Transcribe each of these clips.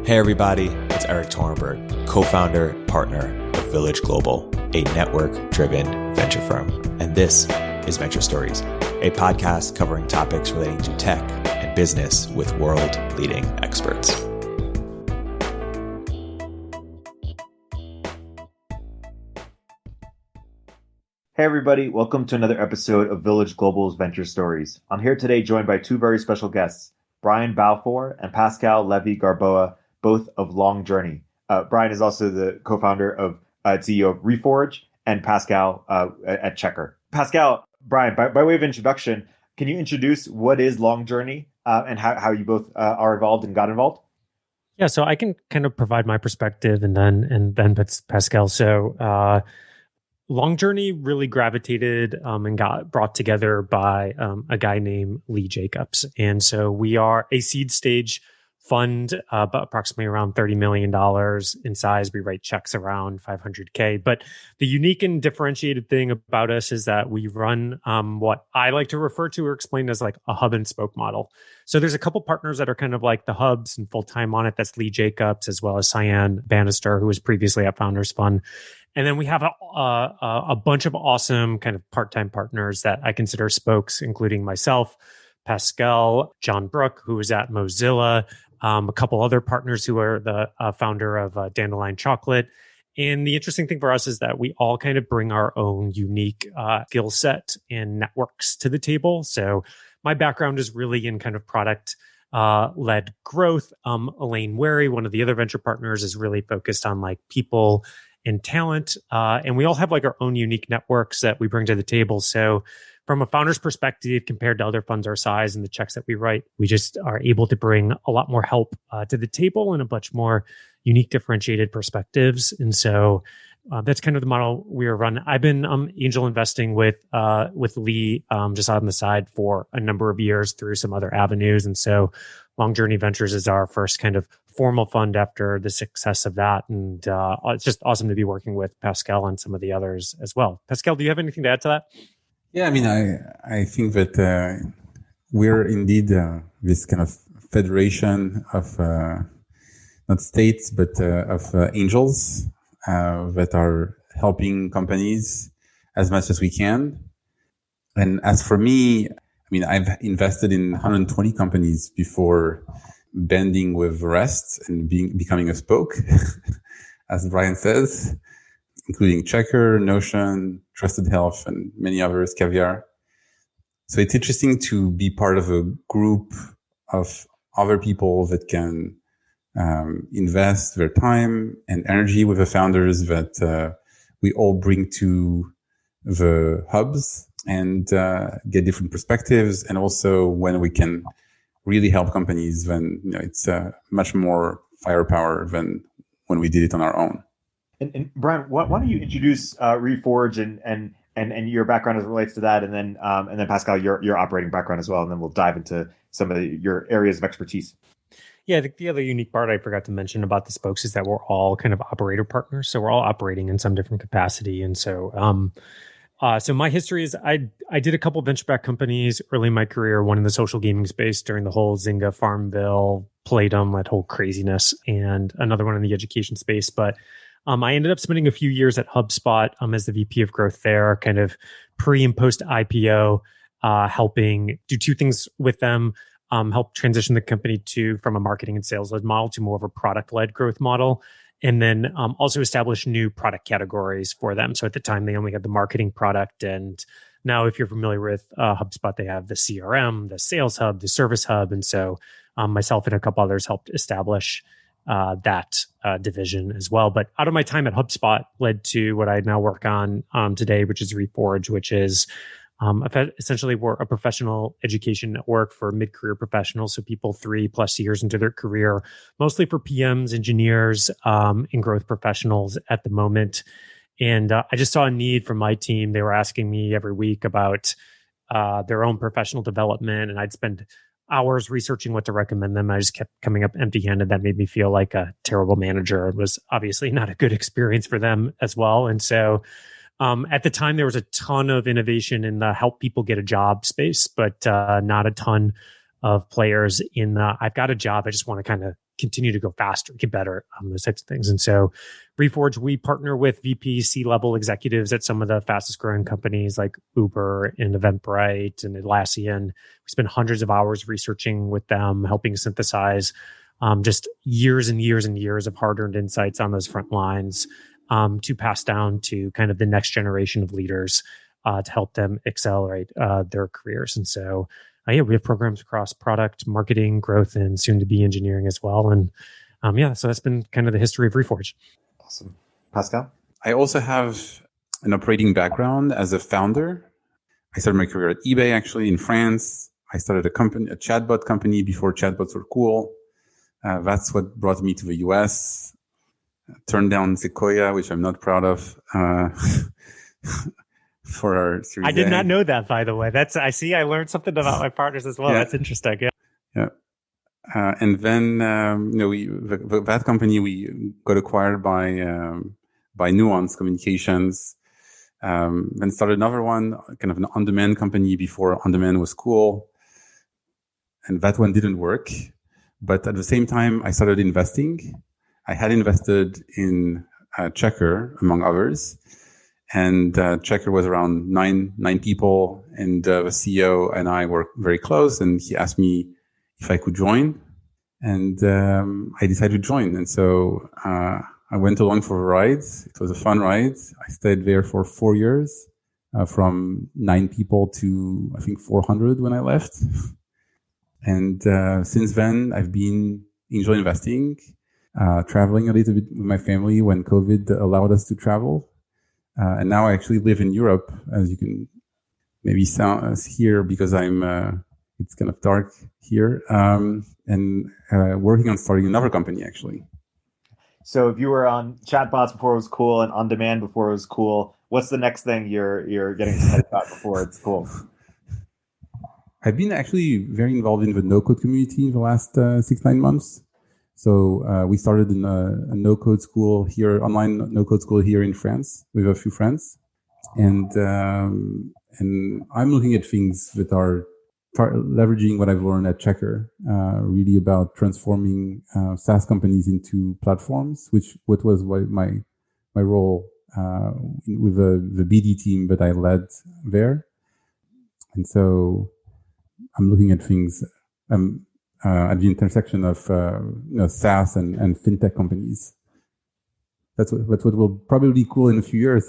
Hey everybody, it's Erik, co-founder, partner of Village Global, a network-driven venture firm. And this is Venture Stories, a podcast covering topics relating to tech and business with world-leading experts. Hey everybody, welcome to another episode of Village Global's Venture Stories. I'm here today joined by two very special guests, Brian Balfour and Pascal Levy-Garboua, both of Long Journey. Brian is also the co-founder of CEO of Reforge, and Pascal at Checker. Pascal, Brian, by way of introduction, can you introduce what is Long Journey and how you both are involved and got involved? Yeah, so I can kind of provide my perspective and then Pascal. So Long Journey really gravitated and got brought together by a guy named Lee Jacobs. And so we are a seed stage fund, approximately around $30 million in size. We write checks around $500K. But the unique and differentiated thing about us is that we run what I like to refer to or explain as like a hub and spoke model. So there's a couple partners that are kind of like the hubs and full-time on it. That's Lee Jacobs, as well as Cyan Bannister, who was previously at Founders Fund. And then we have a bunch of awesome kind of part-time partners that I consider spokes, including myself, Pascal, John Brook, who was at Mozilla, a couple other partners who are the founder of Dandelion Chocolate. And the interesting thing for us is that we all kind of bring our own unique skill set and networks to the table. So my background is really in kind of product led growth. Elaine Wary, one of the other venture partners, is really focused on like people and talent. And we all have like our own unique networks that we bring to the table. So from a founder's perspective, compared to other funds our size and the checks that we write, we just are able to bring a lot more help to the table and a much more unique, differentiated perspectives. And so that's kind of the model we are running. I've been angel investing with Lee just on the side for a number of years through some other avenues. And so Long Journey Ventures is our first kind of formal fund after the success of that. And it's just awesome to be working with Pascal and some of the others as well. Pascal, do you have anything to add to that? Yeah, I mean, I think that we're indeed this kind of federation of not states, but of angels that are helping companies as much as we can. And as for me, I mean, I've invested in 120 companies before bending with the rest and becoming a spoke, as Brian says, including Checker, Notion, Trusted Health, and many others, Caviar. So it's interesting to be part of a group of other people that can invest their time and energy with the founders that we all bring to the hubs and get different perspectives. And also when we can really help companies, then it's much more firepower than when we did it on our own. And Brian, why don't you introduce Reforge and your background as it relates to that, and then Pascal, your operating background as well, and then we'll dive into some of your areas of expertise. Yeah, I think the other unique part I forgot to mention about the spokes is that we're all kind of operator partners, so we're all operating in some different capacity. And so, so my history is I did a couple of venture-backed companies early in my career, one in the social gaming space during the whole Zynga, Farmville, Playdom, that whole craziness, and another one in the education space, but I ended up spending a few years at HubSpot as the VP of growth there, kind of pre and post IPO, helping do two things with them, help transition the company from a marketing and sales led model to more of a product led growth model. And then also establish new product categories for them. So at the time, they only had the marketing product. And now if you're familiar with HubSpot, they have the CRM, the sales hub, the service hub. And so myself and a couple others helped establish that division as well. But out of my time at HubSpot led to what I now work on today, which is Reforge, which is essentially we're a professional education network for mid-career professionals. So people 3+ years into their career, mostly for PMs, engineers, and growth professionals at the moment. And I just saw a need from my team. They were asking me every week about their own professional development, and I'd spend hours researching what to recommend them. I just kept coming up empty-handed. That made me feel like a terrible manager. It was obviously not a good experience for them as well. And so at the time, there was a ton of innovation in the help people get a job space, but not a ton of players in the I've got a job, I just want to kind of continue to go faster, get better, those types of things. And so Reforge, we partner with VP C-level executives at some of the fastest growing companies like Uber and Eventbrite and Atlassian. We spend hundreds of hours researching with them, helping synthesize just years and years and years of hard-earned insights on those front lines to pass down to kind of the next generation of leaders to help them accelerate their careers. And so we have programs across product, marketing, growth, and soon to be engineering as well. And so that's been kind of the history of Reforge. Awesome. Pascal? I also have an operating background as a founder. I started my career at eBay, actually, in France. I started a chatbot company before chatbots were cool. That's what brought me to the US. Turned down Sequoia, which I'm not proud of. For our Series I did A. not know that, by the way. I learned something about my partners as well. Yeah. That's interesting. Yeah. And then, that company, we got acquired by Nuance Communications. Then started another one, kind of an on-demand company before on-demand was cool. And that one didn't work. But at the same time, I started investing. I had invested in Checker, among others. And Checker was around nine people, and the CEO and I were very close. And he asked me if I could join, and I decided to join. And so I went along for the ride. It was a fun ride. I stayed there for 4 years, from 9 people to I think 400 when I left. And since then, I've been angel investing, traveling a little bit with my family when COVID allowed us to travel. And now I actually live in Europe, as you can maybe hear, because it's kind of dark here, and working on starting another company, actually. So if you were on chatbots before it was cool and on demand before it was cool, what's the next thing you're getting excited about before it's cool? I've been actually very involved in the no-code community in the last 6-9 months. So we started in a no-code school here, online no-code school here in France with a few friends, and I'm looking at things that are leveraging what I've learned at Checker, really about transforming SaaS companies into platforms, what was my role with the BD team that I led there, and so I'm looking at things. At the intersection of SaaS and fintech companies. That's what will probably be cool in a few years.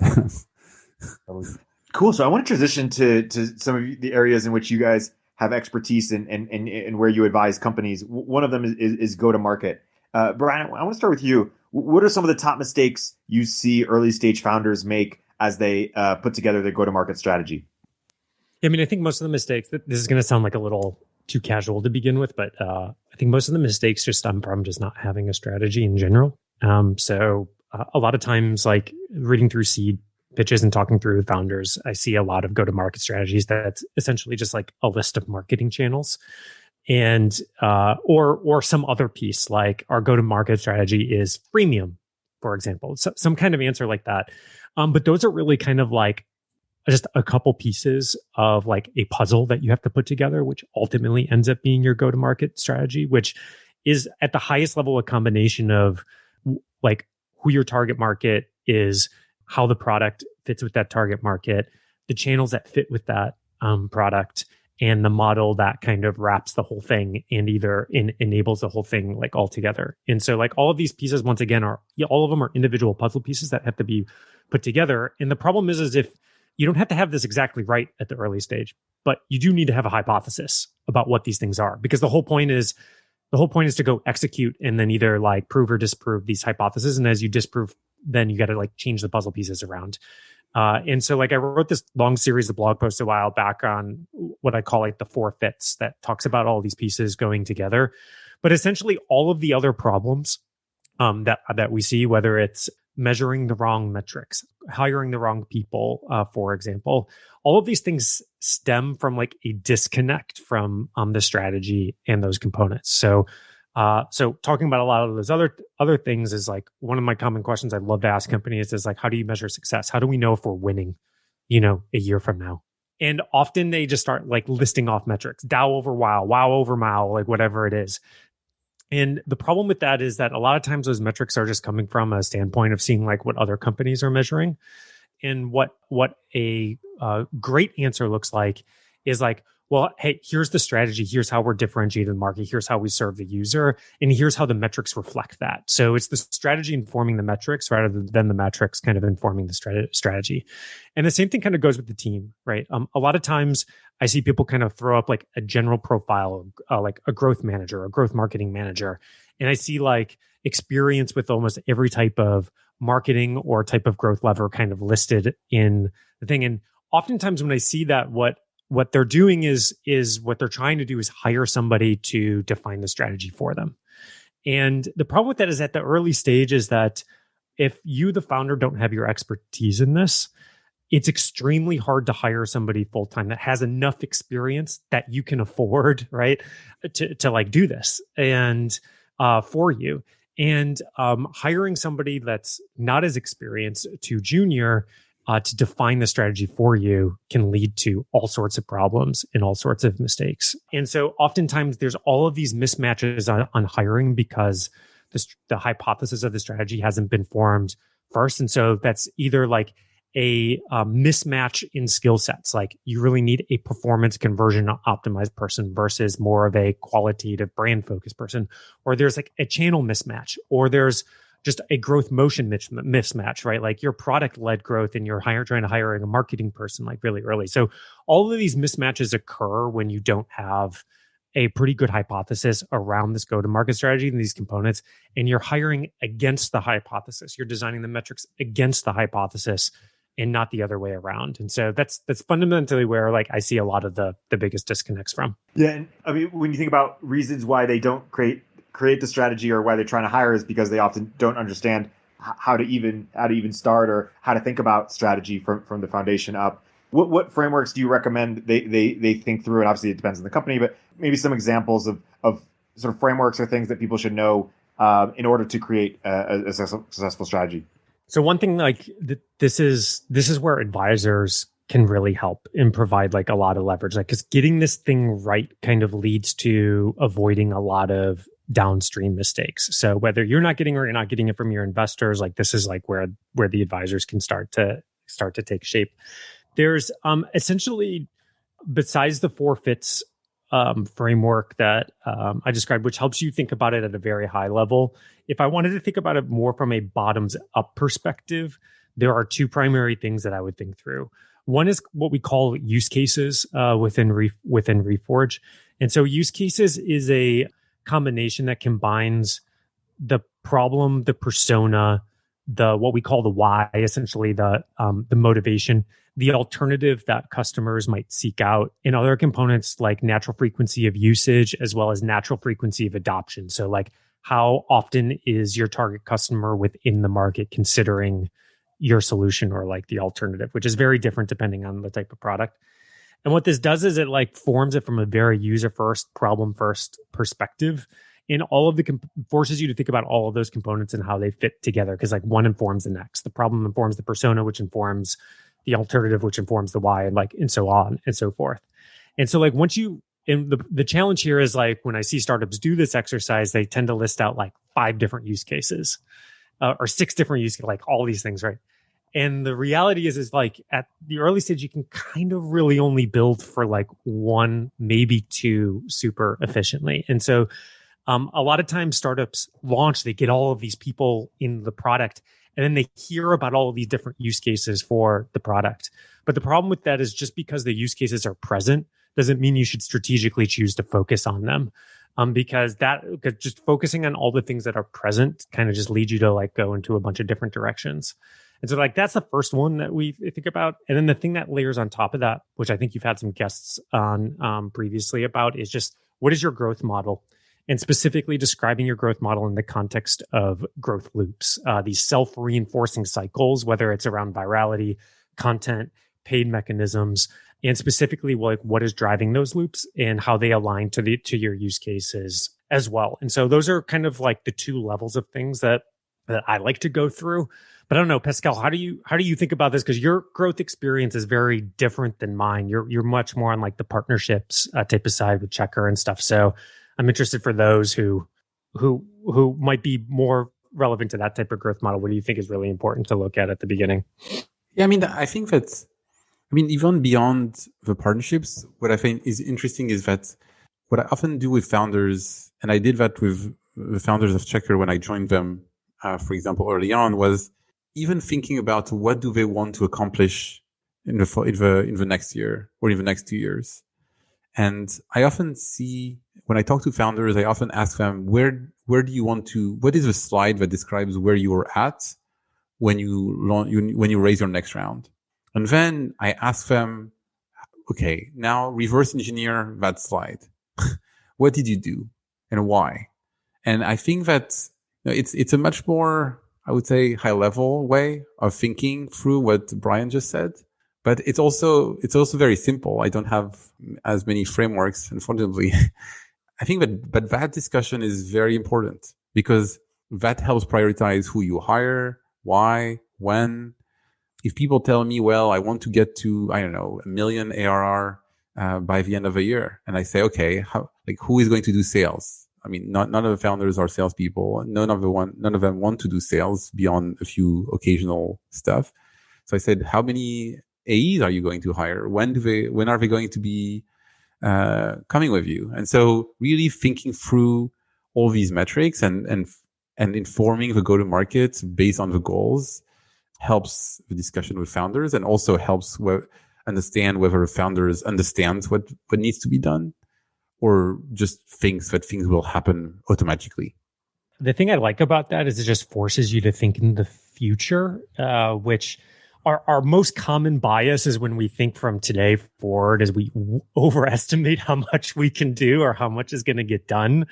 Cool. So I want to transition to some of the areas in which you guys have expertise and where you advise companies. One of them is go to market. Brian, I want to start with you. What are some of the top mistakes you see early stage founders make as they put together their go to market strategy? I mean, I think most of the mistakes, this is going to sound like a little too casual to begin with, but I think most of the mistakes just stem from just not having a strategy in general. So a lot of times, like reading through seed pitches and talking through with founders, I see a lot of go-to-market strategies that's essentially just like a list of marketing channels, and or some other piece, like our go-to-market strategy is freemium, for example. So some kind of answer like that. But those are really kind of like just a couple pieces of like a puzzle that you have to put together, which ultimately ends up being your go-to-market strategy, which is at the highest level a combination of like who your target market is, how the product fits with that target market, the channels that fit with that product, and the model that kind of wraps the whole thing and either enables the whole thing like all together. And so like all of these pieces, once again, all of them are individual puzzle pieces that have to be put together. And the problem is if you don't have to have this exactly right at the early stage, but you do need to have a hypothesis about what these things are, because the whole point is to go execute and then either like prove or disprove these hypotheses. And as you disprove, then you got to like change the puzzle pieces around. And so like I wrote this long series of blog posts a while back on what I call like the 4 fits that talks about all these pieces going together. But essentially all of the other problems that we see, whether it's measuring the wrong metrics, hiring the wrong people, for example, all of these things stem from like a disconnect from the strategy and those components. So talking about a lot of those other things is like one of my common questions I'd love to ask companies is like, how do you measure success? How do we know if we're winning, a year from now? And often they just start like listing off metrics, DAO over WOW, WOW over MAU, like whatever it is. And the problem with that is that a lot of times those metrics are just coming from a standpoint of seeing like what other companies are measuring. And what a great answer looks like is like, well, hey, here's the strategy. Here's how we're differentiated in the market. Here's how we serve the user. And here's how the metrics reflect that. So it's the strategy informing the metrics rather than the metrics kind of informing the strategy. And the same thing kind of goes with the team, right? A lot of times I see people kind of throw up like a general profile, like a growth manager, a growth marketing manager. And I see like experience with almost every type of marketing or type of growth lever kind of listed in the thing. And oftentimes when I see that, what they're doing is what they're trying to do is hire somebody to define the strategy for them. And the problem with that is at the early stage is that if you, the founder, don't have your expertise in this, it's extremely hard to hire somebody full-time that has enough experience that you can afford, right, to like do this and for you. And hiring somebody that's not as experienced to junior to define the strategy for you can lead to all sorts of problems and all sorts of mistakes. And so oftentimes there's all of these mismatches on hiring because the hypothesis of the strategy hasn't been formed first. And so that's either like a mismatch in skill sets. Like you really need a performance conversion optimized person versus more of a qualitative brand focused person, or there's like a channel mismatch, or there's just a growth motion mismatch, right? Like your product led growth and you're trying to hire a marketing person like really early. So all of these mismatches occur when you don't have a pretty good hypothesis around this go-to-market strategy and these components, and you're hiring against the hypothesis. You're designing the metrics against the hypothesis and not the other way around. And so that's fundamentally where like I see a lot of the biggest disconnects from. Yeah, and I mean, when you think about reasons why they don't create the strategy or why they're trying to hire is because they often don't understand how to even start or how to think about strategy from the foundation up. What frameworks do you recommend they think through? And obviously it depends on the company, but maybe some examples of sort of frameworks or things that people should know in order to create a successful strategy. So one thing like this is where advisors can really help and provide like a lot of leverage, like because getting this thing right kind of leads to avoiding a lot of downstream mistakes. So whether you're not getting or you're not getting it from your investors, like this is like where the advisors can start to take shape. There's essentially, besides the 4 fits framework that I described, which helps you think about it at a very high level. If I wanted to think about it more from a bottoms up perspective, there are 2 primary things that I would think through. One is what we call use cases within Reforge. And so use cases is a combination that combines the problem, the persona, what we call the why, essentially the motivation, the alternative that customers might seek out, and other components like natural frequency of usage as well as natural frequency of adoption. So like how often is your target customer within the market considering your solution or like the alternative, which is very different depending on the type of product. And what this does is it like forms it from a very user first, problem first perspective. And all of forces you to think about all of those components and how they fit together, because like one informs the next. The problem informs the persona, which informs the alternative, which informs the why, and so on and so forth. And so like and the challenge here is like when I see startups do this exercise, they tend to list out like 5 different use cases or 6 different use cases, like all these things, right? And the reality is like at the early stage, you can kind of really only build for like 1, maybe 2 super efficiently. And so a lot of times startups launch, they get all of these people in the product, and then they hear about all of these different use cases for the product. But the problem with that is just because the use cases are present doesn't mean you should strategically choose to focus on them. Because just focusing on all the things that are present kind of just leads you to like go into a bunch of different directions. And so like that's the first one that we think about. And then the thing that layers on top of that, which I think you've had some guests on previously about, is just what is your growth model? And specifically describing your growth model in the context of growth loops, these self-reinforcing cycles, whether it's around virality, content, paid mechanisms, and specifically like what is driving those loops and how they align to your use cases as well. And so those are kind of like the 2 levels of things that I like to go through. But I don't know, Pascal, how do you think about this? Because your growth experience is very different than mine. You're much more on like the partnerships type of side with Checker and stuff. So I'm interested for those who who might be more relevant to that type of growth model? What do you think is really important to look at the beginning? Yeah, I mean, I think that, even beyond the partnerships, what I find is interesting is that what I often do with founders, and I did that with the founders of Checker when I joined them, for example, early on, was even thinking about what do they want to accomplish in the next year or in the next 2 years. And I often see, when I talk to founders, I often ask them, where do you want to, what is the slide that describes where you are at when you raise your next round? And then I ask them, okay, now reverse engineer that slide. What did you do and why? And I think that it's a much more, I would say, high level way of thinking through what Brian just said. But it's also very simple. I don't have as many frameworks, unfortunately. I think that discussion is very important because that helps prioritize who you hire, why, when. If people tell me, well, I want to get to, I don't know, 1 million ARR by the end of the year, and I say, okay, who is going to do sales? I mean, none of the founders are salespeople. None of them want to do sales beyond a few occasional stuff. So I said, how many AEs are you going to hire? When are they going to be coming with you? And so really thinking through all these metrics and informing the go-to-market based on the goals helps the discussion with founders and also helps understand whether founders understand what needs to be done or just thinks that things will happen automatically. The thing I like about that is it just forces you to think in the future, which our most common bias is when we think from today forward is we overestimate how much we can do or how much is going to get done.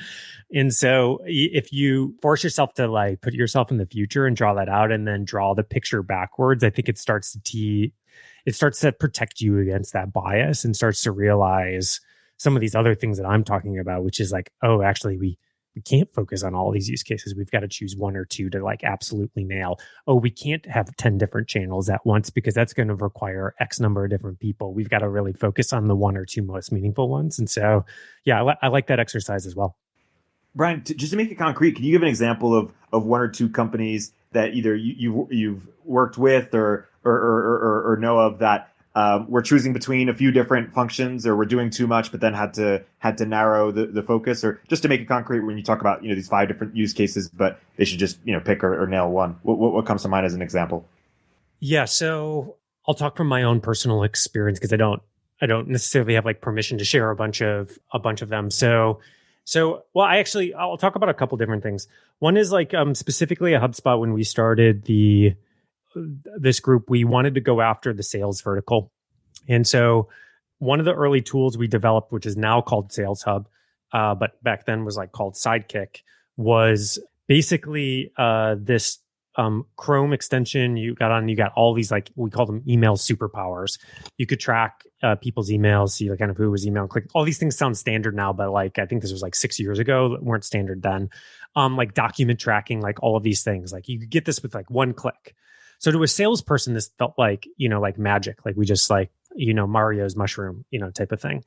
And so if you force yourself to put yourself in the future and draw that out and then draw the picture backwards, I think it starts to protect you against that bias and starts to realize some of these other things that I'm talking about, which is actually we can't focus on all these use cases. We've got to choose one or two to absolutely nail. Oh, we can't have 10 different channels at once because that's going to require X number of different people. We've got to really focus on the one or two most meaningful ones. And so, yeah, I like that exercise as well. Brian, just to make it concrete, can you give an example of one or two companies that either you've worked with or know of that we're choosing between a few different functions, or we're doing too much, but then had to narrow the focus, or just to make it concrete when you talk about these 5 different use cases, but they should just pick or nail one. What comes to mind as an example? Yeah, so I'll talk from my own personal experience because I don't necessarily have permission to share a bunch of them. So I'll talk about a couple different things. One is specifically at HubSpot when we started this group, we wanted to go after the sales vertical. And so one of the early tools we developed, which is now called Sales Hub, but back then was called Sidekick, was basically this Chrome extension you got all these we call them email superpowers. You could track people's emails, see kind of who was emailing, click. All these things sound standard now, but I think this was 6 years ago, weren't standard then. Document tracking, all of these things. You could get this with one click. So to a salesperson, this felt like magic, we just Mario's mushroom, type of thing.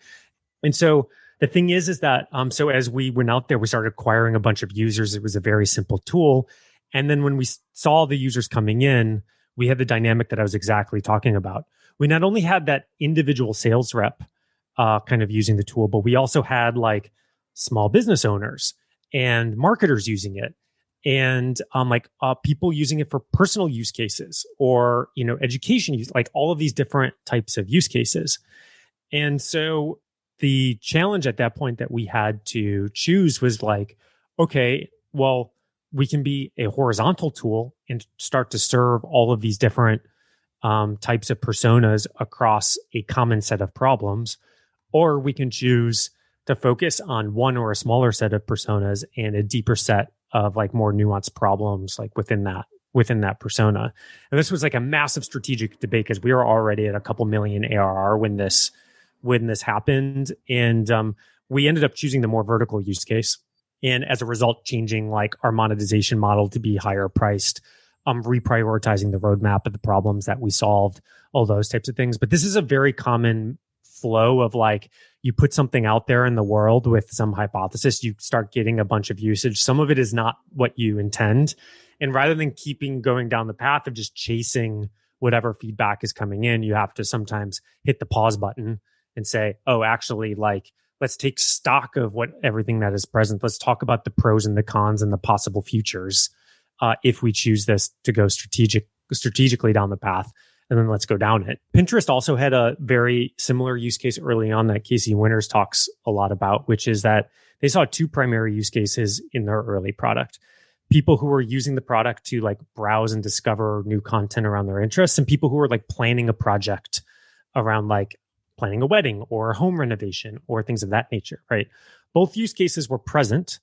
And so the thing is that, so as we went out there, we started acquiring a bunch of users. It was a very simple tool. And then when we saw the users coming in, we had the dynamic that I was exactly talking about. We not only had that individual sales rep kind of using the tool, but we also had small business owners and marketers using it. And people using it for personal use cases or education use, all of these different types of use cases. And so the challenge at that point that we had to choose was okay, well, we can be a horizontal tool and start to serve all of these different types of personas across a common set of problems, or we can choose to focus on one or a smaller set of personas and a deeper set of more nuanced problems within that persona. And this was a massive strategic debate because we were already at a couple million ARR when this happened. And we ended up choosing the more vertical use case. And as a result, changing our monetization model to be higher priced, reprioritizing the roadmap of the problems that we solved, all those types of things. But this is a very common flow of like, you put something out there in the world with some hypothesis, you start getting a bunch of usage. Some of it is not what you intend. And rather than keeping going down the path of just chasing whatever feedback is coming in, you have to sometimes hit the pause button and say, oh, actually, like, let's take stock of what everything that is present. Let's talk about the pros and the cons and the possible futures if we choose this to go strategically down the path. And then let's go down it. Pinterest also had a very similar use case early on that Casey Winters talks a lot about, which is that they saw two primary use cases in their early product. People who were using the product to like browse and discover new content around their interests, and people who were like planning a project around like planning a wedding or a home renovation or things of that nature, right? Both use cases were present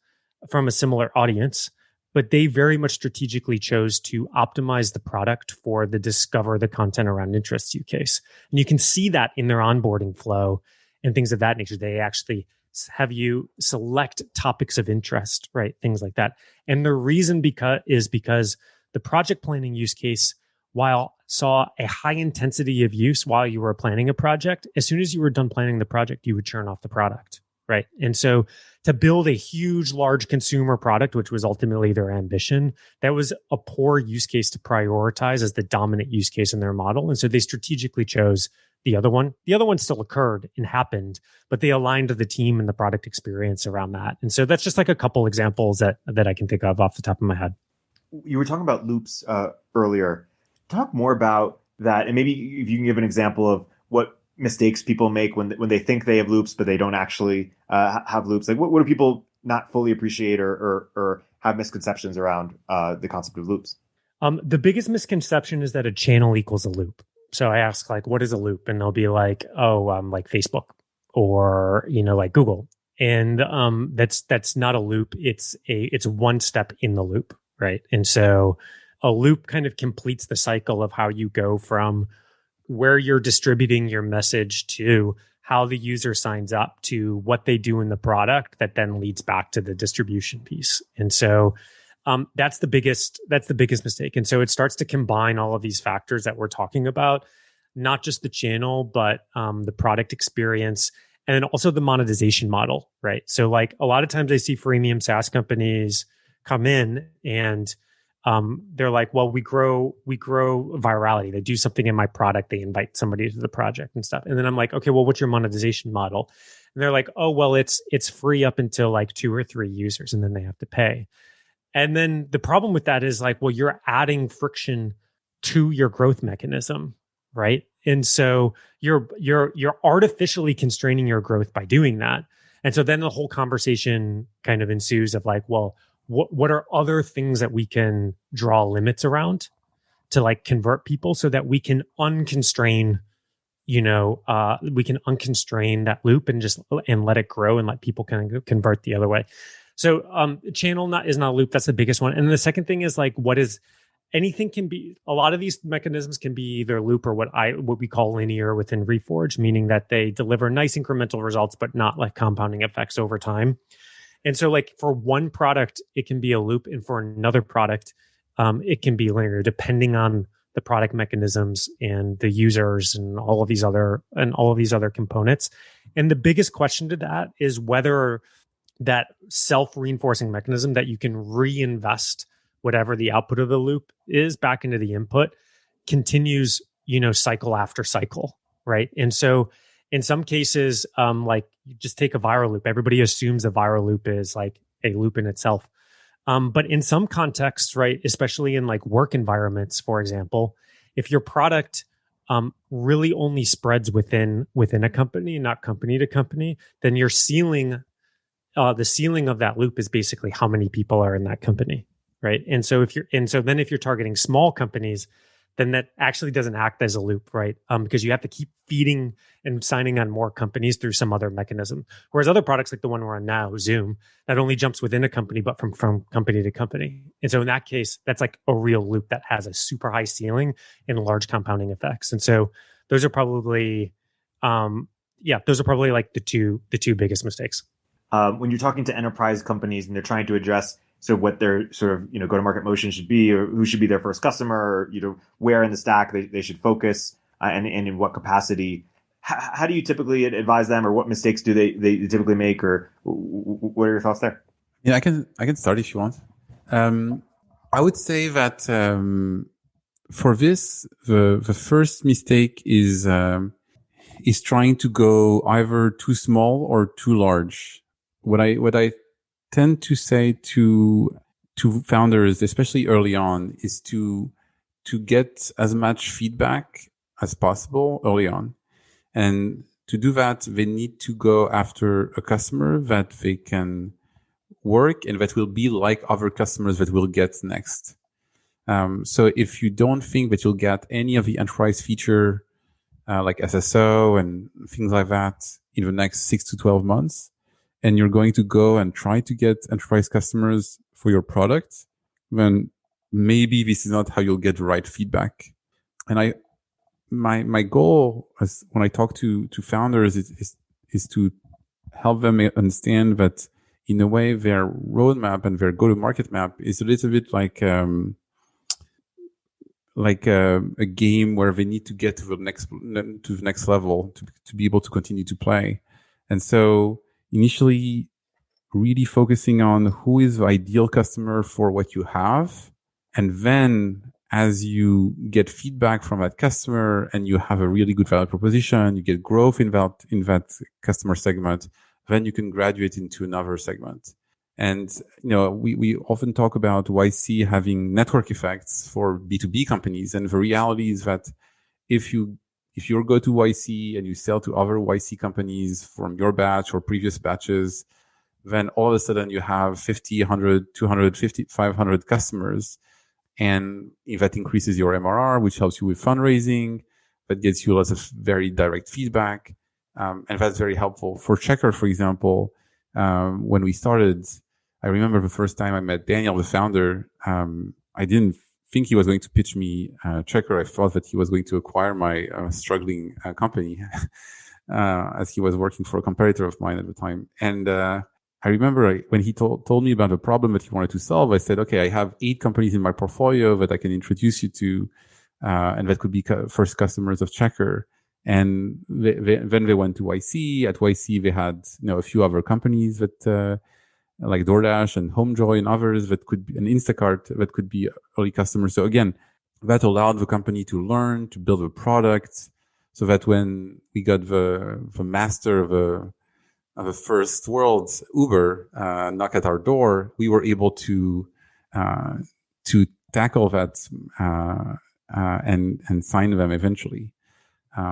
from a similar audience, but they very much strategically chose to optimize the product for the discover the content around interests use case. And you can see that in their onboarding flow and things of that nature. They actually have you select topics of interest, right? Things like that. And the reason is because the project planning use case, while saw a high intensity of use while you were planning a project, as soon as you were done planning the project, you would churn off the product, right? And so to build a huge, large consumer product, which was ultimately their ambition, that was a poor use case to prioritize as the dominant use case in their model. And so they strategically chose the other one. The other one still occurred and happened, but they aligned the team and the product experience around that. And so that's just like a couple examples that I can think of off the top of my head. You were talking about loops earlier. Talk more about that, and maybe if you can give an example of what mistakes people make when they think they have loops, but they don't actually have loops. Like, what do people not fully appreciate or have misconceptions around the concept of loops? The biggest misconception is that a channel equals a loop. So I ask, like, what is a loop? And they'll be like, oh, like Facebook or, like Google. And that's not a loop. It's one step in the loop, right? And so a loop kind of completes the cycle of how you go from where you're distributing your message to how the user signs up to what they do in the product that then leads back to the distribution piece. And so that's the biggest mistake. And so it starts to combine all of these factors that we're talking about, not just the channel, but the product experience and then also the monetization model, right? So like a lot of times I see freemium SaaS companies come in and they're like, well, we grow virality. They do something in my product. They invite somebody to the project and stuff. And then I'm like, okay, well, what's your monetization model? And they're like, oh, well, it's free up until like 2 or 3 users, and then they have to pay. And then the problem with that is like, well, you're adding friction to your growth mechanism, right? And so you're artificially constraining your growth by doing that. And so then the whole conversation kind of ensues of like, well, what are other things that we can draw limits around to like convert people so that we can unconstrain, that loop and let it grow and let people kind of convert the other way. So channel is not a loop. That's the biggest one. And the second thing is like, anything can be, a lot of these mechanisms can be either loop or what we call linear within Reforge, meaning that they deliver nice incremental results, but not like compounding effects over time. And so like for one product, it can be a loop, and for another product, it can be linear depending on the product mechanisms and the users and all of these other components. And the biggest question to that is whether that self-reinforcing mechanism that you can reinvest whatever the output of the loop is back into the input continues, cycle after cycle, right? And so in some cases, like you just take a viral loop. Everybody assumes a viral loop is like a loop in itself. But in some contexts, right, especially in like work environments, for example, if your product really only spreads within a company, not company to company, then your ceiling, the ceiling of that loop is basically how many people are in that company, right? And so if you're targeting small companies, then that actually doesn't act as a loop, right? Because you have to keep feeding and signing on more companies through some other mechanism. Whereas other products like the one we're on now, Zoom, that only jumps within a company, but from company to company. And so in that case, that's like a real loop that has a super high ceiling and large compounding effects. And so those are probably, like the two biggest mistakes. When you're talking to enterprise companies and they're trying to address sort of what their sort of go-to-market motion should be, or who should be their first customer, or where in the stack they should focus, and in what capacity, how do you typically advise them, or what mistakes do they typically make, or what are your thoughts there? Yeah, I can start if you want. I would say that for this, the first mistake is trying to go either too small or too large. What I tend to say to founders, especially early on, is to get as much feedback as possible early on. And to do that, they need to go after a customer that they can work and that will be like other customers that will get next. So if you don't think that you'll get any of the enterprise feature, like SSO and things like that in the next 6 to 12 months, and you're going to go and try to get enterprise customers for your product, then maybe this is not how you'll get the right feedback. And my goal when I talk to founders is to help them understand that in a way their roadmap and their go-to-market map is a little bit like a game where they need to get to the next level to be able to continue to play. And so initially really focusing on who is the ideal customer for what you have. And then as you get feedback from that customer and you have a really good value proposition, you get growth in that customer segment, then you can graduate into another segment. And, we often talk about YC having network effects for B2B companies. And the reality is that if you go to YC and you sell to other YC companies from your batch or previous batches, then all of a sudden you have 50, 100, 250, 500 customers. And if that increases your MRR, which helps you with fundraising, that gets you lots of very direct feedback. And that's very helpful. For Checkr, for example, when we started, I remember the first time I met Daniel, the founder, I didn't think he was going to pitch me Checkr. I thought that he was going to acquire my struggling company as he was working for a competitor of mine at the time. And I remember when he told me about the problem that he wanted to solve, I said, okay, I have 8 companies in my portfolio that I can introduce you to, and that could be first customers of Checkr. And then they went to YC. At YC, they had a few other companies that like DoorDash and HomeJoy and others that could be, and Instacart that could be early customers. So again, that allowed the company to learn, to build a product, so that when we got the master of the first world, Uber, knock at our door, we were able to tackle that and sign them eventually.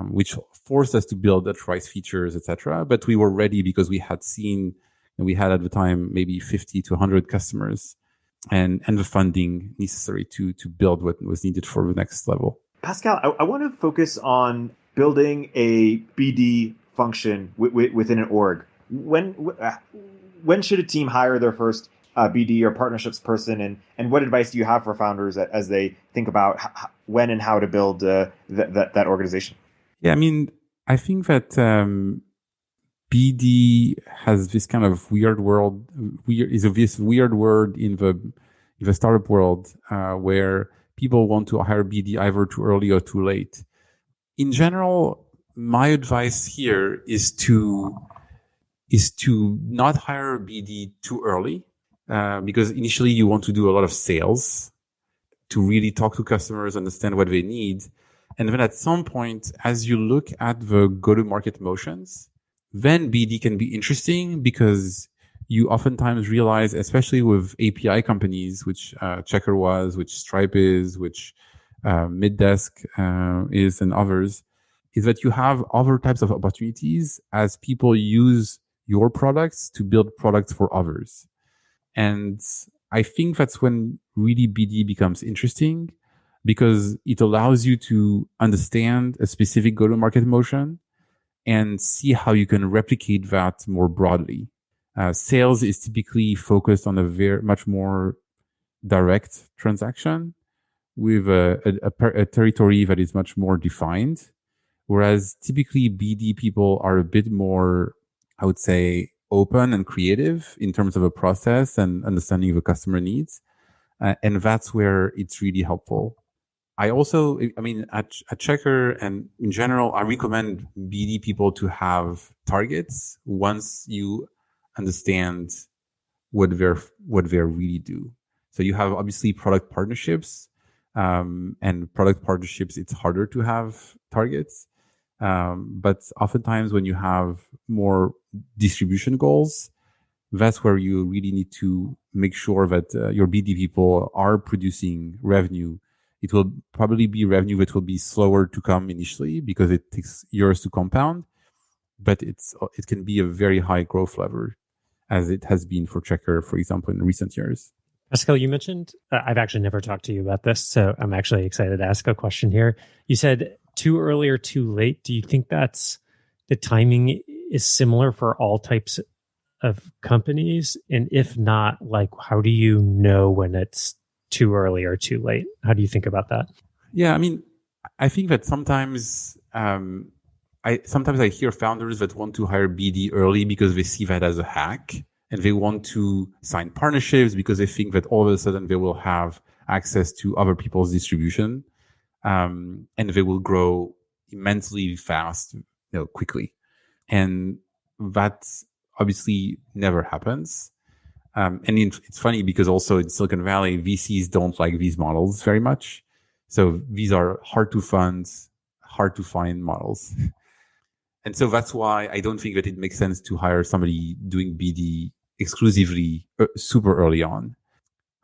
Which forced us to build enterprise features, etc. But we were ready because we had seen, and we had at the time maybe 50 to 100 customers, and the funding necessary to build what was needed for the next level. Pascal, I want to focus on building a BD function within an org. When should a team hire their first BD or partnerships person, and what advice do you have for founders as they think about when and how to build that organization? Yeah, I mean, I think that BD has this kind of weird word in the startup world where people want to hire BD either too early or too late. In general, my advice here is to not hire BD too early because initially you want to do a lot of sales to really talk to customers, understand what they need. And then at some point, as you look at the go-to-market motions, then BD can be interesting because you oftentimes realize, especially with API companies, which Checkr was, which Stripe is, which Middesk is, and others, is that you have other types of opportunities as people use your products to build products for others. And I think that's when really BD becomes interesting, because it allows you to understand a specific go-to-market motion and see how you can replicate that more broadly. Sales is typically focused on a much more direct transaction with a territory that is much more defined, whereas typically BD people are a bit more, I would say, open and creative in terms of a process and understanding the customer needs. And that's where it's really helpful. at Checker and in general, I recommend BD people to have targets once you understand what they really do. So you have obviously product partnerships, and product partnerships, it's harder to have targets. But oftentimes when you have more distribution goals, that's where you really need to make sure that your BD people are producing revenue. It will probably be revenue that will be slower to come initially because it takes years to compound, but it can be a very high growth lever, as it has been for Checker, for example, in recent years. Pascal, you mentioned, I've actually never talked to you about this, so I'm actually excited to ask a question here. You said too early or too late. Do you think that's the timing is similar for all types of companies? And if not, like, how do you know when it's too early or too late? How do you think about that? Yeah, I mean, I think that sometimes I hear founders that want to hire BD early because they see that as a hack, and they want to sign partnerships because they think that all of a sudden they will have access to other people's distribution, and they will grow immensely fast, quickly. And that obviously never happens. And it's funny because also in Silicon Valley, VCs don't like these models very much. So these are hard to fund, hard to find models. And so that's why I don't think that it makes sense to hire somebody doing BD exclusively super early on.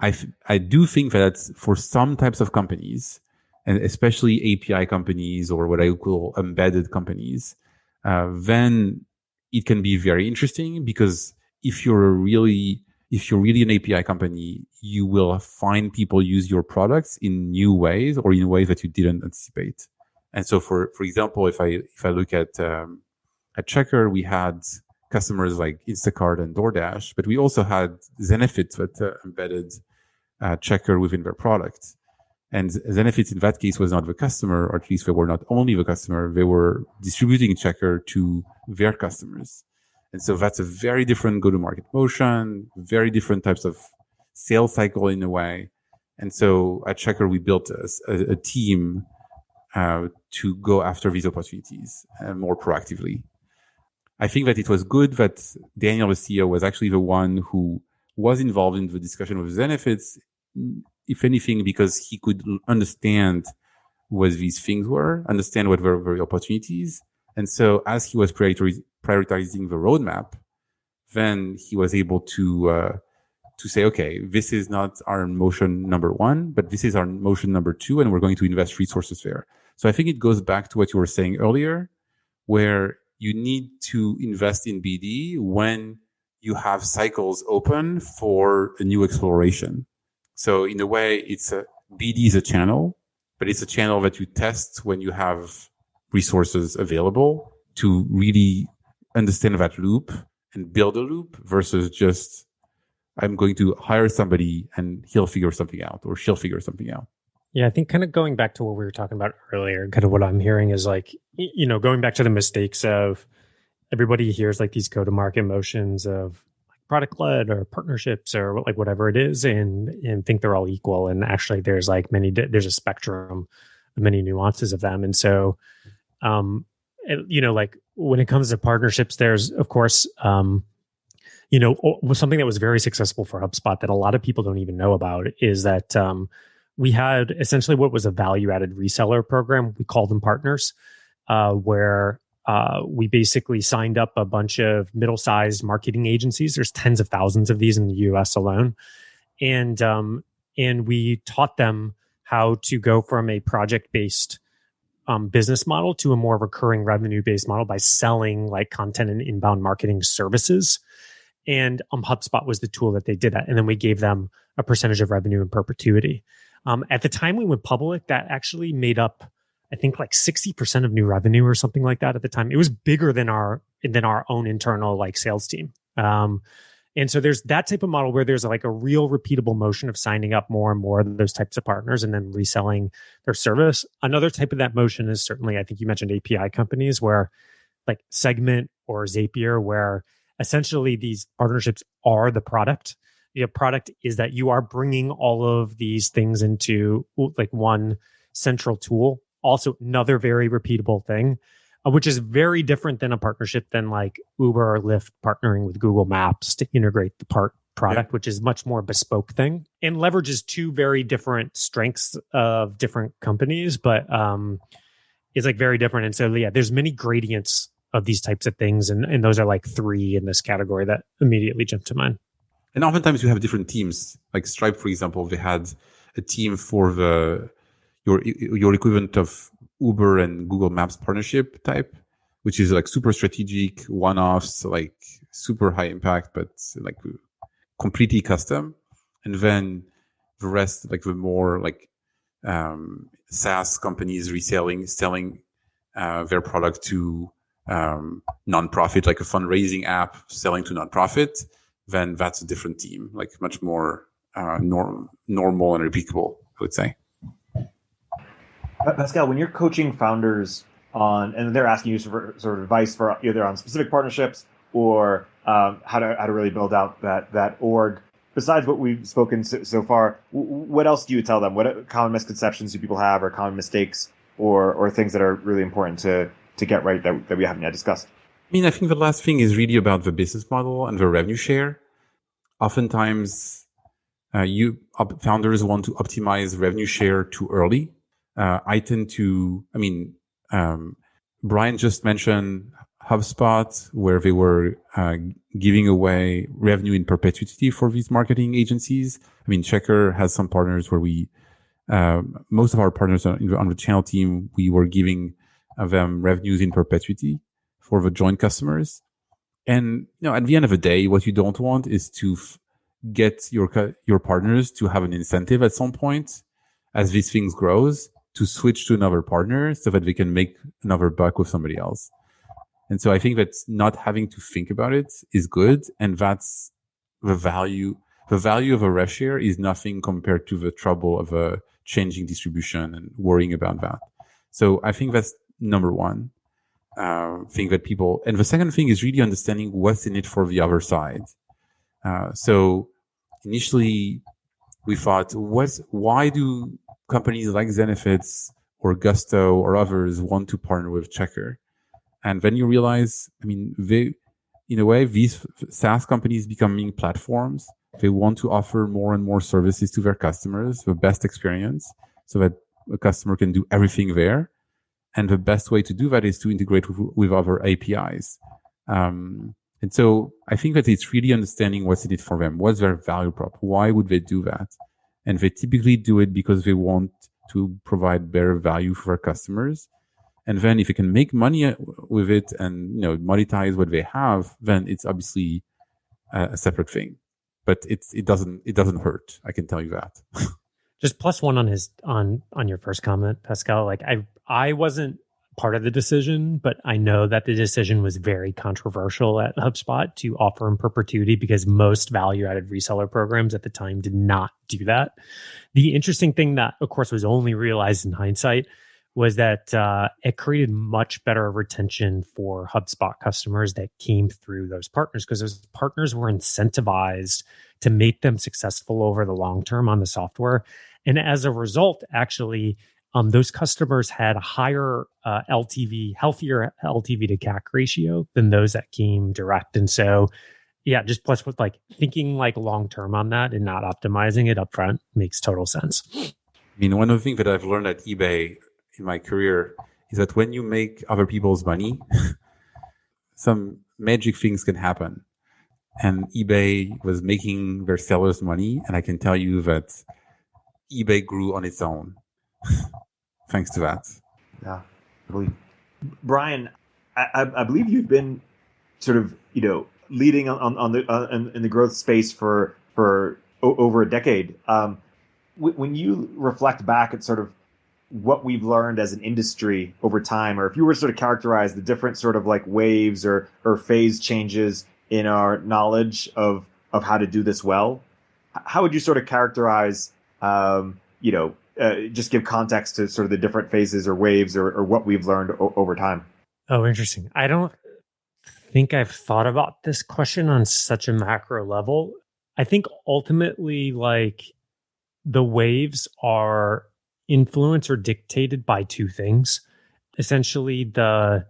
I do think that for some types of companies, and especially API companies or what I call embedded companies, then it can be very interesting because if you're really an API company, you will find people use your products in new ways or in ways that you didn't anticipate. And so, for example, if I look at Checker, we had customers like Instacart and DoorDash, but we also had Zenefits that embedded Checker within their product. And Zenefits in that case was not the customer, or at least they were not only the customer, they were distributing Checker to their customers. And so that's a very different go-to-market motion, very different types of sales cycle in a way. And so at Checker, we built a team to go after these opportunities more proactively. I think that it was good that Daniel, the CEO, was actually the one who was involved in the discussion with Zenefits, if anything, because he could understand what these things were, understand what were the opportunities. And so as he was prioritizing the roadmap, then he was able to say, okay, this is not our motion number one, but this is our motion number two, and we're going to invest resources there. So I think it goes back to what you were saying earlier, where you need to invest in BD when you have cycles open for a new exploration. So in a way, BD is a channel, but it's a channel that you test when you have resources available to really understand that loop and build a loop versus just, I'm going to hire somebody and he'll figure something out or she'll figure something out. Yeah, I think kind of going back to what we were talking about earlier, kind of what I'm hearing is like, going back to the mistakes of everybody hears like these go-to-market motions of like product-led or partnerships or like whatever it is and think they're all equal. And actually there's like there's a spectrum of many nuances of them. And so, like when it comes to partnerships, there's of course, something that was very successful for HubSpot that a lot of people don't even know about is that we had essentially what was a value-added reseller program. We called them partners, where we basically signed up a bunch of middle-sized marketing agencies. There's tens of thousands of these in the US alone. And we taught them how to go from a project-based business model to a more recurring revenue-based model by selling like content and inbound marketing services. And HubSpot was the tool that they did that. And then we gave them a percentage of revenue in perpetuity. At the time we went public, that actually made up, I think, like 60% of new revenue or something like that at the time. It was bigger than our own internal like sales team. And so there's that type of model where there's like a real repeatable motion of signing up more and more of those types of partners and then reselling their service. Another type of that motion is certainly, I think you mentioned API companies where like Segment or Zapier, where essentially these partnerships are the product. The product is that you are bringing all of these things into like one central tool. Also, another very repeatable thing, which is very different than a partnership than like Uber or Lyft partnering with Google Maps to integrate the product, which is much more bespoke thing, and leverages two very different strengths of different companies, but it's like very different. And so, yeah, there's many gradients of these types of things. And those are like three in this category that immediately jump to mind. And oftentimes you have different teams. Like Stripe, for example, they had a team for your equivalent of Uber and Google Maps partnership type, which is like super strategic, one-offs, like super high impact, but like completely custom. And then the rest, like the more like SaaS companies selling their product to nonprofit, like a fundraising app selling to nonprofit, then that's a different team, like much more normal and repeatable, I would say. Pascal, when you're coaching founders on, and they're asking you for sort of advice for either on specific partnerships or how to really build out that org, besides what we've spoken so far, what else do you tell them? What common misconceptions do people have, or common mistakes, or things that are really important to get right that we haven't yet discussed? I mean, I think the last thing is really about the business model and the revenue share. Oftentimes, founders want to optimize revenue share too early. Brian just mentioned HubSpot, where they were giving away revenue in perpetuity for these marketing agencies. I mean, Checker has some partners where most of our partners on the channel team, we were giving them revenues in perpetuity for the joint customers. And at the end of the day, what you don't want is to get your partners to have an incentive at some point as these things grows to switch to another partner so that they can make another buck with somebody else. And so I think that not having to think about it is good. And that's the value. The value of a rev share is nothing compared to the trouble of a changing distribution and worrying about that. So I think that's number one thing that people, and the second thing is really understanding what's in it for the other side. So initially we thought, why do companies like Zenefits or Gusto or others want to partner with Checker? And then you realize, I mean, in a way, these SaaS companies becoming platforms, they want to offer more and more services to their customers, the best experience, so that a customer can do everything there. And the best way to do that is to integrate with other APIs. And so I think that it's really understanding what's in it for them. What's their value prop? Why would they do that? And they typically do it because they want to provide better value for their customers. And then if they can make money with it and monetize what they have, then it's obviously a separate thing. But it doesn't hurt. I can tell you that. Just plus one on your first comment, Pascal. Like I wasn't part of the decision, but I know that the decision was very controversial at HubSpot to offer in perpetuity because most value-added reseller programs at the time did not do that. The interesting thing that, of course, was only realized in hindsight was that it created much better retention for HubSpot customers that came through those partners, because those partners were incentivized to make them successful over the long term on the software. And as a result, actually, those customers had a higher healthier LTV to CAC ratio than those that came direct. And so, yeah, just plus with like thinking like long term on that and not optimizing it upfront makes total sense. I mean, one of the things that I've learned at eBay in my career is that when you make other people's money, some magic things can happen. And eBay was making their sellers money, and I can tell you that eBay grew on its own thanks to that. Yeah, I believe. Brian, I believe you've been sort of leading in the growth space for over a decade. When you reflect back at sort of what we've learned as an industry over time, or if you were to sort of characterize the different sort of like waves or phase changes in our knowledge of how to do this well, how would you sort of characterize, just give context to sort of the different phases or waves or what we've learned over time? Oh, interesting. I don't think I've thought about this question on such a macro level. I think ultimately, like, the waves are influenced or dictated by two things. Essentially, the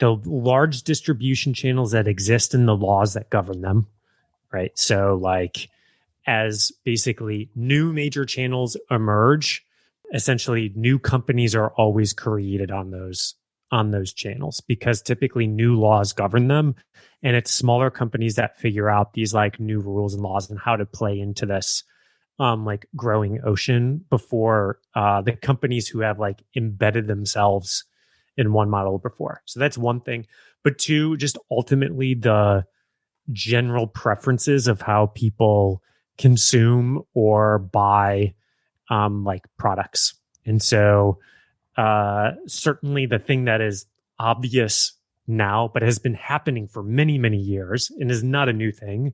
large distribution channels that exist and the laws that govern them, right? So like as basically new major channels emerge, essentially new companies are always created on those channels because typically new laws govern them. And it's smaller companies that figure out these like new rules and laws and how to play into this like growing ocean before the companies who have like embedded themselves in one model before. So that's one thing. But two, just ultimately the general preferences of how people consume or buy like products. And so certainly the thing that is obvious now, but has been happening for many, many years and is not a new thing,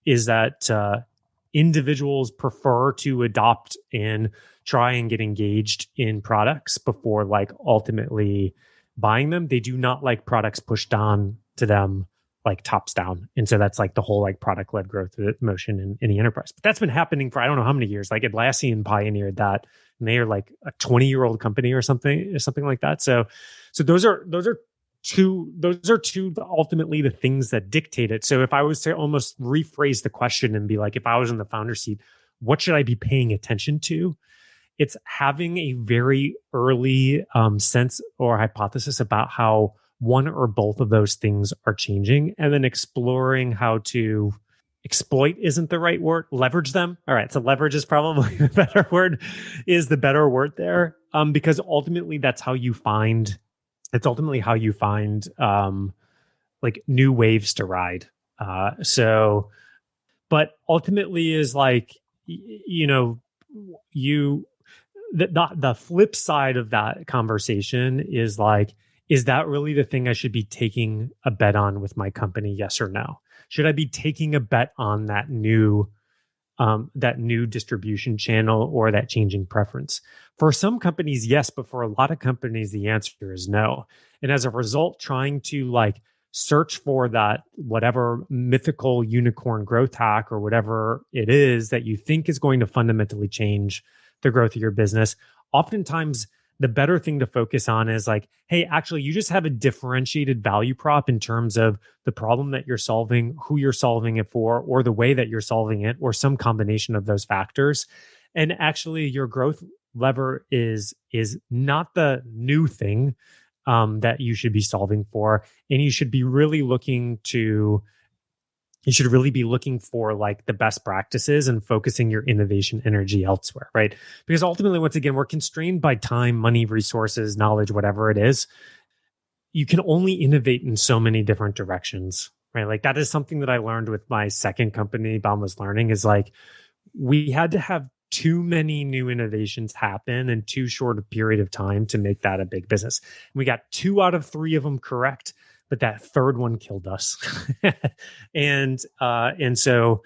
is that individuals prefer to adopt and try and get engaged in products before like ultimately buying them. They do not like products pushed on to them like tops down. And so that's like the whole like product led growth motion in the enterprise. But that's been happening for I don't know how many years. Like Atlassian pioneered that, and they are like a 20-year-old company or something like that. So those are two ultimately the things that dictate it. So if I was to almost rephrase the question and be like, if I was in the founder seat, what should I be paying attention to? It's having a very early sense or hypothesis about how one or both of those things are changing, and then exploring how to exploit isn't the right word. Leverage them. All right. So leverage is probably the better word, there. Because ultimately that's how you find, like new waves to ride. But ultimately is like, the flip side of that conversation is like, is that really the thing I should be taking a bet on with my company? Yes or no? Should I be taking a bet on that new distribution channel or that changing preference? For some companies, yes, but for a lot of companies, the answer is no. And as a result, trying to like search for that whatever mythical unicorn growth hack or whatever it is that you think is going to fundamentally change the growth of your business, oftentimes the better thing to focus on is like, hey, actually, you just have a differentiated value prop in terms of the problem that you're solving, who you're solving it for, or the way that you're solving it, or some combination of those factors. And actually, your growth lever is not the new thing that you should be solving for. And you should be really be looking for like the best practices and focusing your innovation energy elsewhere, right? Because ultimately, once again, we're constrained by time, money, resources, knowledge, whatever it is. You can only innovate in so many different directions, right? Like that is something that I learned with my second company, Boundless Learning, is like we had to have too many new innovations happen in too short a period of time to make that a big business. We got 2 out of 3 of them correct, but that third one killed us. And so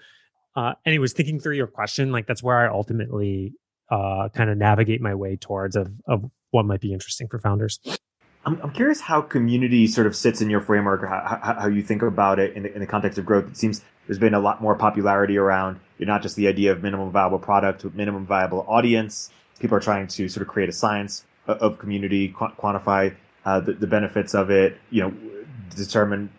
anyways, thinking through your question, like that's where I ultimately kind of navigate my way towards of what might be interesting for founders. I'm curious how community sort of sits in your framework, or how you think about it in the context of growth. It seems there's been a lot more popularity around not just the idea of minimum viable product, but minimum viable audience. People are trying to sort of create a science of community, quantify the benefits of it, determine,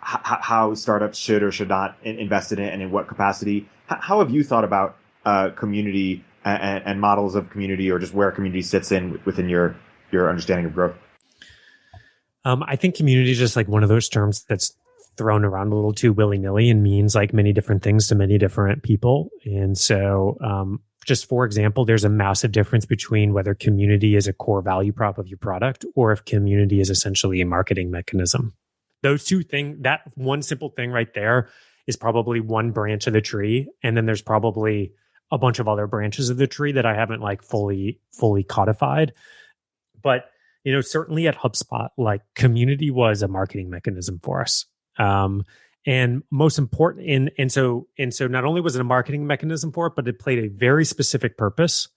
how startups should or should not invest in it and in what capacity. How have you thought about community and models of community, or just where community sits within your understanding of growth? I think community is just like one of those terms that's thrown around a little too willy-nilly and means like many different things to many different people. And so just for example, there's a massive difference between whether community is a core value prop of your product or if community is essentially a marketing mechanism. Those two things, that one simple thing right there is probably one branch of the tree. And then there's probably a bunch of other branches of the tree that I haven't like fully codified. But, certainly at HubSpot, like community was a marketing mechanism for us. And most important, and so not only was it a marketing mechanism for it, but it played a very specific purpose,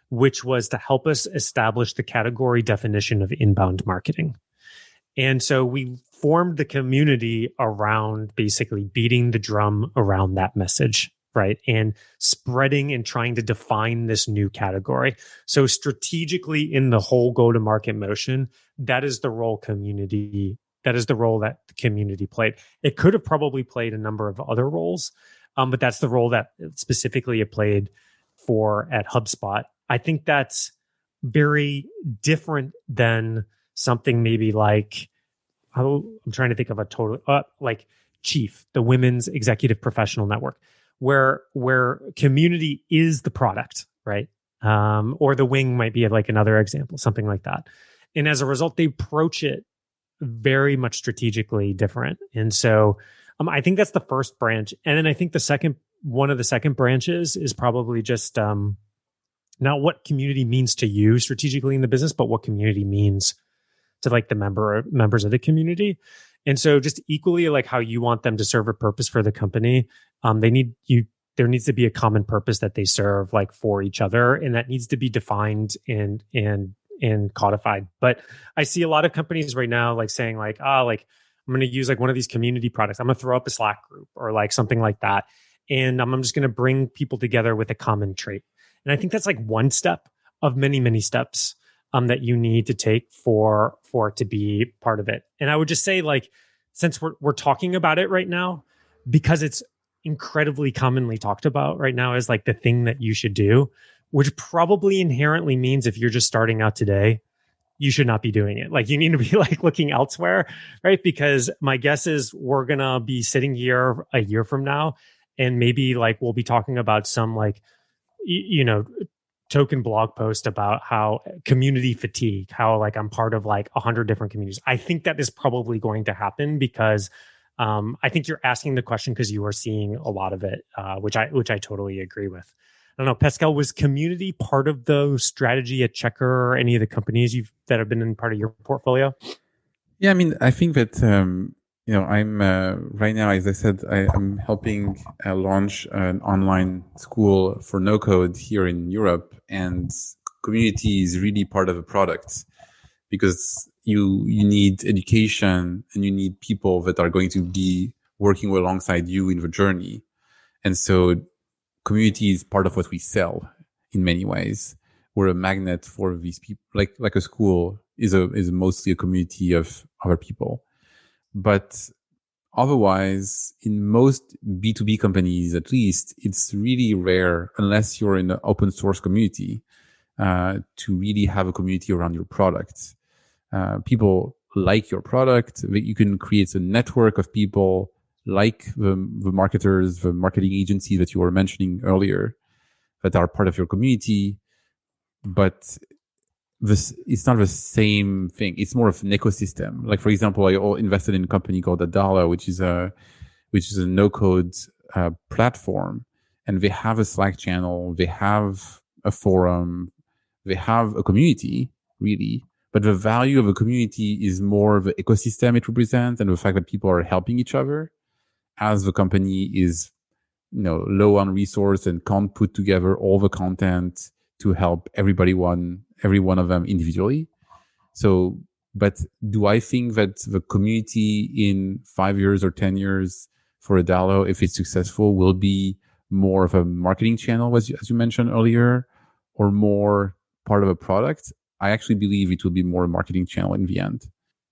which was to help us establish the category definition of inbound marketing. And so we formed the community around basically beating the drum around that message, right? And spreading and trying to define this new category. So strategically in the whole go-to-market motion, that is the role that the community played. It could have probably played a number of other roles, but that's the role that specifically it played at HubSpot. I think that's very different than something maybe like, I'm trying to think of a total, like Chief, the Women's Executive Professional Network, where community is the product, right? Or the Wing might be like another example, something like that. And as a result, they approach it very much strategically different. And so I think that's the first branch. And then I think one of the second branches is probably just not what community means to you strategically in the business, but what community means to like the members of the community. And so just equally like how you want them to serve a purpose for the company, there needs to be a common purpose that they serve like for each other. And that needs to be defined and codified. But I see a lot of companies right now like saying like, like I'm going to use like one of these community products. I'm going to throw up a Slack group or like something like that. And I'm just going to bring people together with a common trait. And I think that's like one step of many, many steps that you need to take for it to be part of it. And I would just say like, since we're talking about it right now, because it's incredibly commonly talked about right now as like the thing that you should do, which probably inherently means if you're just starting out today, you should not be doing it. Like you need to be like looking elsewhere, right? Because my guess is we're going to be sitting here a year from now and maybe like we'll be talking about some like, token blog post about how community fatigue, how like I'm part of like 100 different communities. I think that is probably going to happen because I think you're asking the question because you are seeing a lot of it, which I totally agree with. I don't know, Pascal, was community part of the strategy at Checker or any of the companies that have been in part of your portfolio? Yeah, I mean, I think that I'm right now, as I said, I'm helping launch an online school for no code here in Europe, and community is really part of a product because you need education and you need people that are going to be working alongside you in the journey. And so community is part of what we sell in many ways. We're a magnet for these people, like a school is mostly a community of other people. But otherwise, in most B2B companies, at least, it's really rare, unless you're in an open source community, to really have a community around your product. People like your product. You can create a network of people like the marketers, the marketing agency that you were mentioning earlier, that are part of your community. But it's not the same thing. It's more of an ecosystem. Like, for example, I invested in a company called Adala, which is a no-code platform, and they have a Slack channel, they have a forum, they have a community, really. But the value of a community is more the ecosystem it represents and the fact that people are helping each other, as the company is, low on resource and can't put together all the content to help every one of them individually. So, but do I think that the community in 5 years or 10 years for Adalo, if it's successful, will be more of a marketing channel, as you mentioned earlier, or more part of a product? I actually believe it will be more a marketing channel in the end.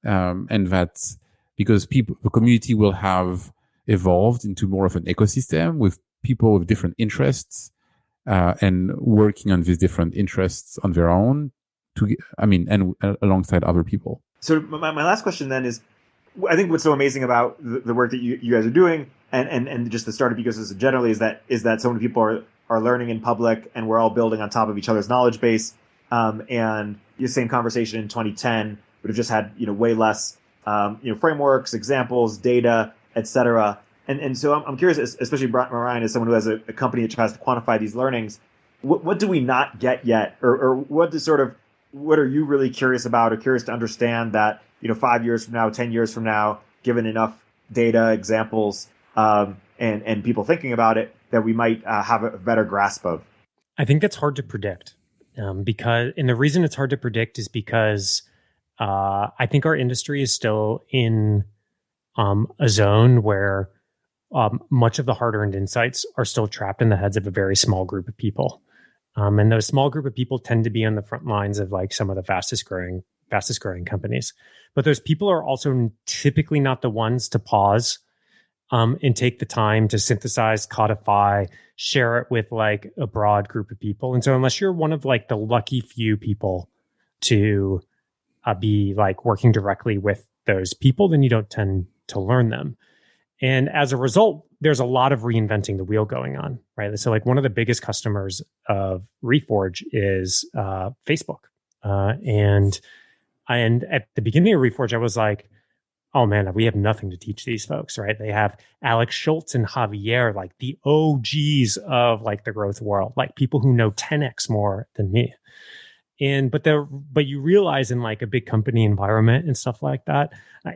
And that's because the community will have evolved into more of an ecosystem with people with different interests, and working on these different interests on their own and alongside other people. So my last question then is, I think what's so amazing about the work that you guys are doing and just the startup ecosystem generally is that so many people are learning in public and we're all building on top of each other's knowledge base. And the same conversation in 2010 would have just had, way less, frameworks, examples, data, et cetera. And so I'm curious, especially Ryan, as someone who has a company that tries to quantify these learnings, what do we not get yet? Or what are you really curious about or curious to understand that, 5 years from now, 10 years from now, given enough data, examples, and people thinking about it, that we might have a better grasp of? I think that's hard to predict. And the reason it's hard to predict is because I think our industry is still in a zone where much of the hard-earned insights are still trapped in the heads of a very small group of people. And those small group of people tend to be on the front lines of like some of the fastest growing companies. But those people are also typically not the ones to pause and take the time to synthesize, codify, share it with like a broad group of people. And so unless you're one of like the lucky few people to be like working directly with those people, then you don't tend to learn them. And as a result, there's a lot of reinventing the wheel going on, right? So like one of the biggest customers of Reforge is Facebook. And at the beginning of Reforge, I was like, oh man, we have nothing to teach these folks, right? They have Alex Schultz and Javier, like the OGs of like the growth world, like people who know 10x more than me. But you realize in like a big company environment and stuff like that,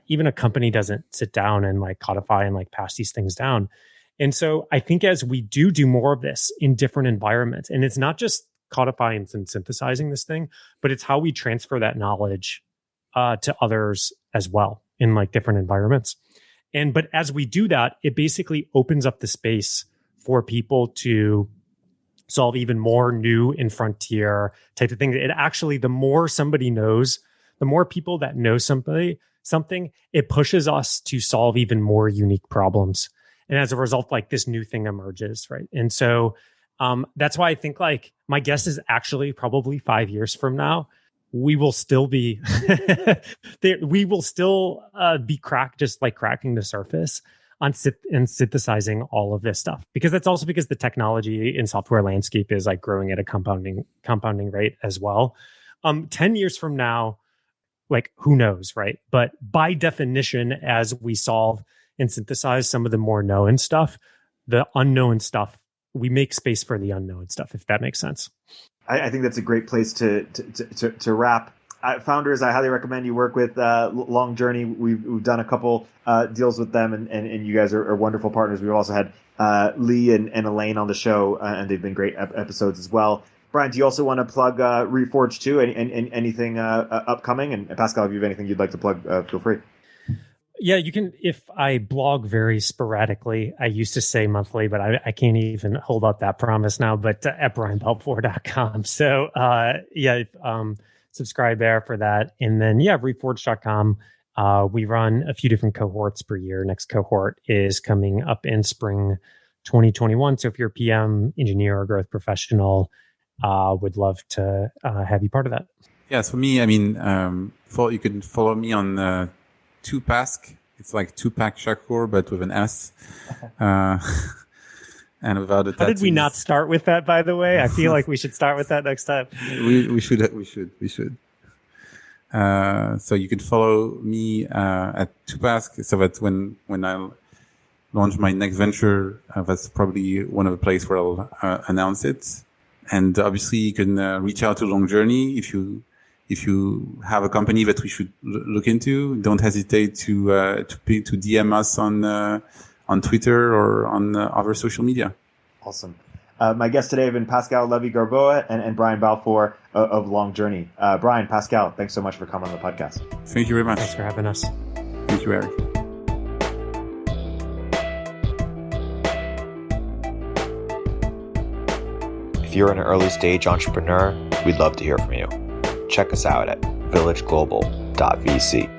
even a company doesn't sit down and like codify and like pass these things down. And so I think as we do more of this in different environments, and it's not just codifying and synthesizing this thing, but it's how we transfer that knowledge to others as well in like different environments. But as we do that, it basically opens up the space for people to solve even more new and frontier type of things. It actually, the more somebody knows, the more people that know something, it pushes us to solve even more unique problems. And as a result, like this new thing emerges, right? And so that's why I think like my guess is actually probably 5 years from now, we will still be cracking the surface on synthesizing all of this stuff, because that's also because the technology and software landscape is like growing at a compounding rate as well. 10 years from now, like who knows, right? But by definition, as we solve and synthesize some of the more known stuff, the unknown stuff, we make space for the unknown stuff, if that makes sense. I think that's a great place to wrap. Founders, I highly recommend you work with Long Journey. We've done a couple deals with them, and you guys are wonderful partners. We've also had Lee and Elaine on the show, and they've been great episodes as well. Brian, do you also want to plug Reforge too? And anything upcoming? And Pascal, if you have anything you'd like to plug, feel free. Yeah, you can. If I blog very sporadically, I used to say monthly, but I can't even hold up that promise now. But at brianbalfour.com. So subscribe there for that. And then Reforge.com. We run a few different cohorts per year. Next cohort is coming up in spring 2021. So if you're a PM, engineer, or growth professional, would love to have you part of that. Yeah, so me, I mean, you can follow me on Tupac. It's like Tupac Shakur, but with an S. And without a tattoo. How did we not start with that, by the way? I feel like we should start with that next time. We should. So you can follow me at Tupac, so that when I launch my next venture, that's probably one of the places where I'll announce it. And obviously, you can reach out to Long Journey if you have a company that we should look into. Don't hesitate to DM us on Twitter or on other social media. Awesome. My guests today have been Pascal Levy-Garboua and Brian Balfour of Long Journey. Brian, Pascal, thanks so much for coming on the podcast. Thank you very much. Thanks for having us. Thank you, Erik. If you're an early stage entrepreneur, we'd love to hear from you. Check us out at villageglobal.vc.